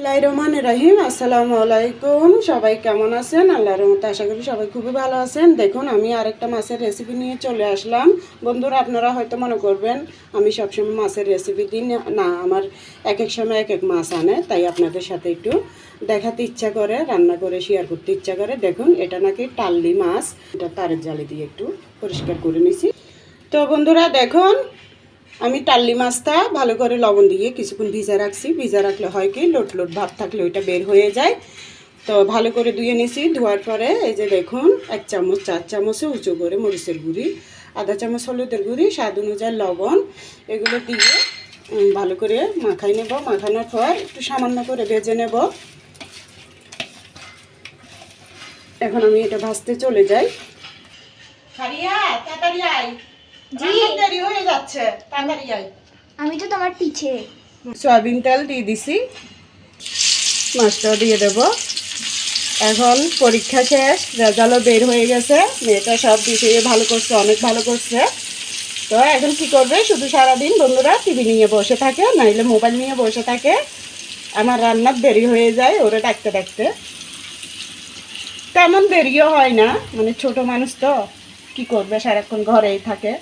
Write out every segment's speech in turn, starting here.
বিসমিল্লাহির রহিম আসসালামু আলাইকুম। সবাই কেমন আছেন? আল্লাহর রহমতে আশা করি সবাই খুবই ভালো আছেন। দেখুন আমি আরেকটা মাছের রেসিপি নিয়ে চলে আসলাম। বন্ধুরা আপনারা হয়তো মনে করবেন আমি সবসময় মাছের রেসিপি দিই না, আমার এক এক সময় এক এক মাছ আনে, তাই আপনাদের সাথে একটু দেখাতে ইচ্ছা করে, রান্না করে শেয়ার করতে ইচ্ছা করে। দেখুন এটা নাকি টাল্লি মাছ, এটা তারের জালি দিয়ে একটু পরিষ্কার করে নিছি। তো বন্ধুরা দেখুন আমি টাল্লি মাছটা ভালো করে লবণ দিয়ে কিছুক্ষণ ভিজা রাখছি। ভিজা রাখলে হয় কি লোট লোট ভাব থাকলে ওইটা বের হয়ে যায়। তো ভালো করে ধুয়ে নিছি। ধোয়ার পরে এই যে দেখুন 1 চামচ 4 চামচে উঁচু করে মরিচের গুঁড়ি, আধা চামচ হলুদের গুঁড়ি, স্বাদ অনুযায়ী লবণ, এগুলো দিয়ে ভালো করে মাখাই নেব। মাখানোর পর একটু সামান্য করে ভেজে নেব। এখন আমি এটা ভাজতে চলে যাই। খারিয়া তাড়াতাড়ি আয়, দেরি হয়ে যাচ্ছে, তাড়াতাড়ি আয়। আমি তো তোমার পিছে। সয়াবিন তেল দিয়ে দিছি, মাছটাও দিয়ে দেব। এখন পরীক্ষা শেষ, রেজাল্টও বের হয়ে গেছে। মেয়েটা সব বিষয়ে ভালো করছে, অনেক ভালো করছে। তো এখন কি করবে, শুধু সারাদিন বন্ধুরা টিভি নিয়ে বসে থাকে, নাইলে মোবাইল নিয়ে বসে থাকে। আমার রান্নার দেরি হয়ে যায় ওরে ডাকতে ডাকতে। তেমন দেরিও হয় না, মানে ছোট মানুষ তো কি করবে, সারাক্ষণ ঘরেই থাকে।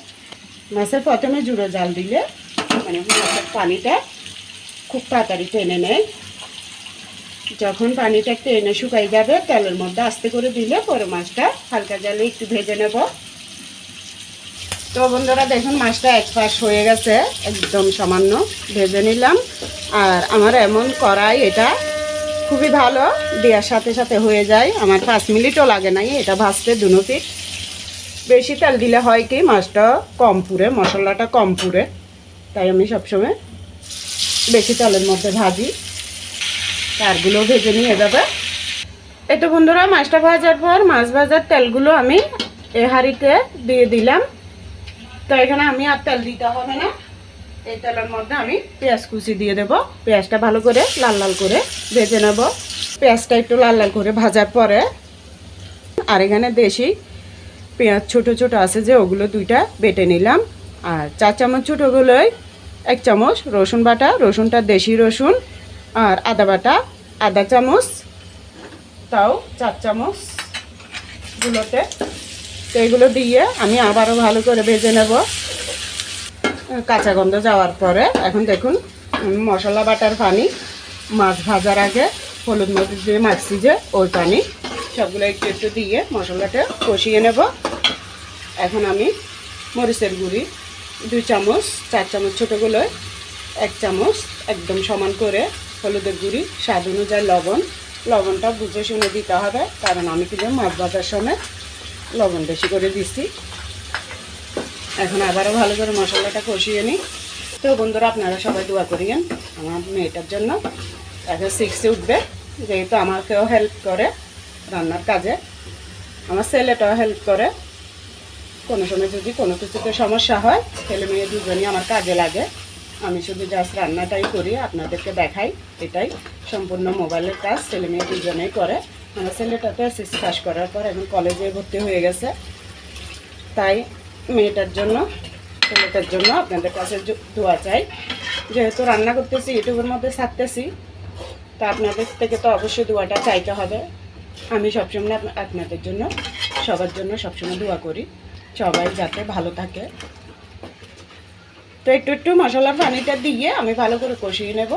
মাছের প্রথমে জুড়ো জাল দিলে মানে মাছের পানিটা খুব তাড়াতাড়ি টেনে নেয়। যখন পানিটা টেনে শুকাই যাবে তেলের মধ্যে আস্তে করে দিলে পরে মাছটা হালকা জালে একটু ভেজে নেব। তো বন্ধুরা দেখুন মাছটা এক পাশ হয়ে গেছে, একদম সামান্য ভেজে নিলাম। আর আমার এমন কড়াই এটা খুবই ভালো, দেওয়ার সাথে সাথে হয়ে যায়, আমার 5 মিনিটও লাগে নাই এটা ভাজতে। দুনো পিঠ বেশি তেল দিলে হয় কি মাছটা কম পুড়ে, মশলাটা কম পুড়ে, তাই আমি সবসময় বেশি তেলের মধ্যে ভাজি। তারগুলো ভেজে নিয়ে যাবে। এটা বন্ধুরা মাছটা ভাজার পর মাছ ভাজার তেলগুলো আমি এই হাঁড়িতে দিয়ে দিলাম। তো এখানে আমি আর তেল দিতে হবে না, এই তেলের মধ্যে আমি পেঁয়াজ কুচি দিয়ে দেব। পেঁয়াজটা ভালো করে লাল লাল করে ভেজে নেব। পেঁয়াজটা একটু লাল লাল করে ভাজার পরে আর এখানে দেশি পেঁয়াজ ছোট ছোট আছে যে ওগুলো 2টা বেটে নিলাম। আর 4 চামচ ছোটোগুলোই 1 চামচ রসুন বাটা, রসুনটা দেশি রসুন। আর আদা বাটা আধা চামচ, তাও 4 চামচ গুলোতে। তো এগুলো দিয়ে আমি আবারও ভালো করে ভেজে নেব কাঁচা গন্ধ যাওয়ার পরে। এখন দেখুন মশলা বাটার পানি, মাছ ভাজার আগে হলুদ মরিচ দিয়ে মাখছি যে ওই পানি, সবগুলো একটু একটু দিয়ে মশলাটা কষিয়ে নেব। এখন আমি মরিচের গুঁড়ি 2 চামচ, 4 চামচ ছোটোগুলোয় 1 চামচ একদম সমান করে, হলুদের গুঁড়ি, স্বাদ অনুযায়ী লবণ। লবণটা বুঝে শুনে দিতে হবে, কারণ আমি কিন্তু মাছ ভাজার সময় লবণ বেশি করে দিচ্ছি। এখন আবারও ভালো করে মশলাটা কষিয়ে নিই। তো বন্ধুরা আপনারা সবাই দোয়া করিয়েন আমার মেয়েটার জন্য, এখন 6-এ উঠবে, যেহেতু আমাকেও হেল্প করে রান্নার কাজে, আমার ছেলেটাও হেল্প করে। কোনো সময় যদি কোনো কিছুতে সমস্যা হয় ছেলে মেয়ে দুজনই আমার কাজে লাগে। আমি শুধু জাস্ট রান্নাটাই করি, আপনাদেরকে দেখাই। এটাই সম্পূর্ণ মোবাইলের কাজ, ছেলে মেয়ে দুজনেই করে। আমার ছেলেটা তো এসএসসি পাস করার পর এখন কলেজে ভর্তি হয়ে গেছে, তাই মেয়েটার জন্য ছেলেটার জন্য আপনাদের কাছে দোয়া চাই। যেহেতু রান্না করতেছি, ইউটিউবের মধ্যে ছাড়তেছি, তা আপনাদের থেকে তো অবশ্যই দোয়াটা চাইতে হবে। আমি সবসময় আপনাদের জন্য, সবার জন্য সবসময় দোয়া করি, সবাই যাতে ভালো থাকে। তো একটু একটু মশলার পানিটা দিয়ে আমি ভালো করে কষিয়ে নেব।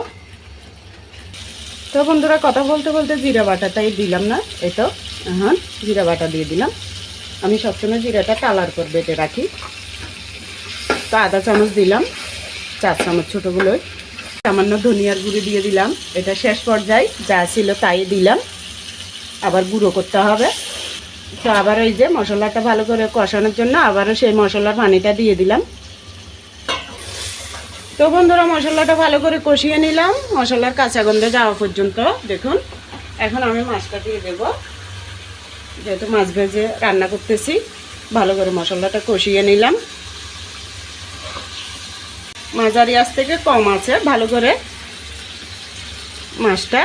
তো বন্ধুরা কথা বলতে বলতে জিরা বাটাটাই দিলাম না, এই তো এখন জিরা বাটা দিয়ে দিলাম। আমি সবসময় জিরাটা কালার করে বেটে রাখি। তো আধা চামচ দিলাম, 4 চামচ ছোটোগুলোই। সামান্য ধনিয়ার গুঁড়ি দিয়ে দিলাম, এটা শেষ পর্যায়ে যা ছিল তাই দিলাম, আবার গুঁড়ো করতে হবে। তো আবার এই যে মশলাটা ভালো করে কষানোর জন্য আবারও সেই মশলার পানিটা দিয়ে দিলাম। তো বন্ধুরা মশলাটা ভালো করে কষিয়ে নিলাম, মশলার কাঁচা গন্ধে যাওয়া পর্যন্ত। দেখুন এখন আমি মাছটা দিয়ে দেব, যেহেতু মাছ ভেজে রান্না করতেছি। ভালো করে মশলাটা কষিয়ে নিলাম, মাঝারি আঁচ থেকে কম আছে, ভালো করে মাছটা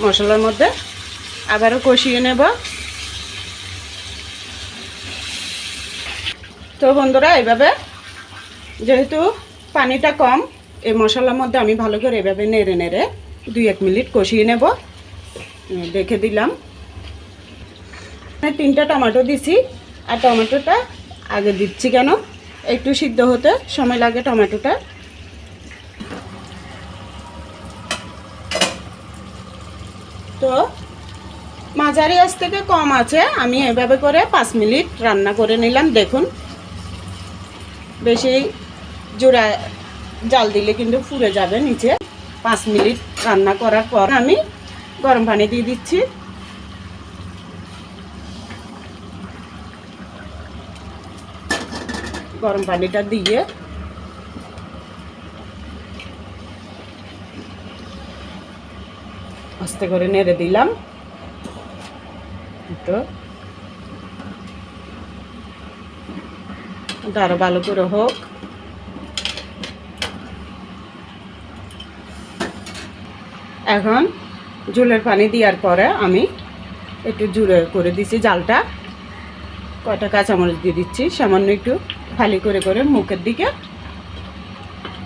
মশলার মধ্যে আবারও কষিয়ে নেব। তো বন্ধুরা এইভাবে, যেহেতু পানিটা কম এই মশলার মধ্যে, আমি ভালো করে এভাবে নেড়ে নেড়ে 2-1 মিনিট কষিয়ে নেব। দেখে দিলাম। 3টা টমেটো দিছি, আর টমেটোটা আগে দিচ্ছি কেন, একটু সিদ্ধ হতে সময় লাগে টমেটোটা। তো মাঝারি আঁচ থেকে কম আছে, আমি এভাবে করে 5 মিনিট রান্না করে নিলাম। দেখুন, বেশি জোড়া জাল দিলে কিন্তু পুড়ে যাবে নিচে। 5 মিনিট রান্না করার পর আমি গরম পানি দিয়ে দিচ্ছি। গরম পানিটা দিয়ে আস্তে করে নেড়ে দিলাম। তো আরো ভালো করে হোক। এখন ঝোলের পানি দেওয়ার পরে আমি একটু জোরে করে দিচ্ছি জালটা। কয়টা কাঁচামরিচ দিয়ে দিচ্ছি, সামান্য একটু খালি করে করে মুখের দিকে।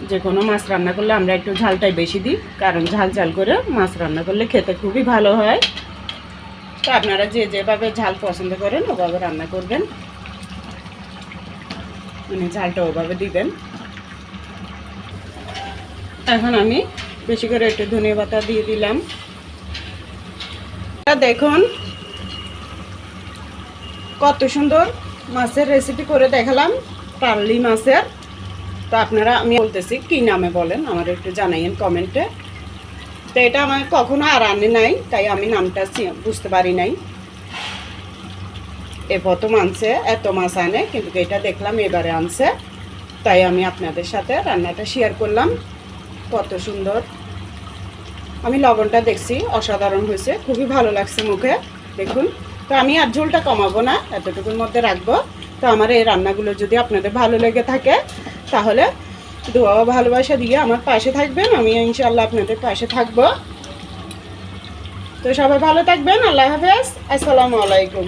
যে কোনো মাছ রান্না করলে আমরা একটু ঝালটাই বেশি দিই, কারণ ঝাল ঝাল করে মাছ রান্না করলে খেতে খুবই ভালো হয়। তো আপনারা যে যেভাবে ঝাল পছন্দ করেন ওভাবে রান্না করবেন, মানে ঝালটা ওভাবে দিবেন। এখন আমি বেশি করে একটু ধনিয়া পাতা দিয়ে দিলাম। দেখুন কত সুন্দর মাছের রেসিপি করে দেখালাম, পার্লি মাছের। তো আপনারা, আমি বলতেছি কি নামে বলেন আমার একটু জানাইয়েন কমেন্টে। তো এটা আমার কখনো আর আনে নাই, তাই আমি নামটা বুঝতে পারি নাই। এ প্রথম আনছে, এত মাছ আনে, কিন্তু এটা দেখলাম এবারে আনছে, তাই আমি আপনাদের সাথে রান্নাটা শেয়ার করলাম। কত সুন্দর। আমি লবণটা দেখছি অসাধারণ হয়েছে, খুবই ভালো লাগছে মুখে। দেখুন, তো আমি আর ঝোলটা কমাবো না, এতটুকুর মধ্যে রাখবো। তো আমার এই রান্নাগুলো যদি আপনাদের ভালো লেগে থাকে তাহলে দোয়া ও ভালোবাসা দিয়ে আমার পাশে থাকবেন, আমি ইনশাআল্লাহ আপনাদের পাশে থাকবো। তো সবাই ভালো থাকবেন। আল্লাহ হাফেজ। আসসালামু আলাইকুম।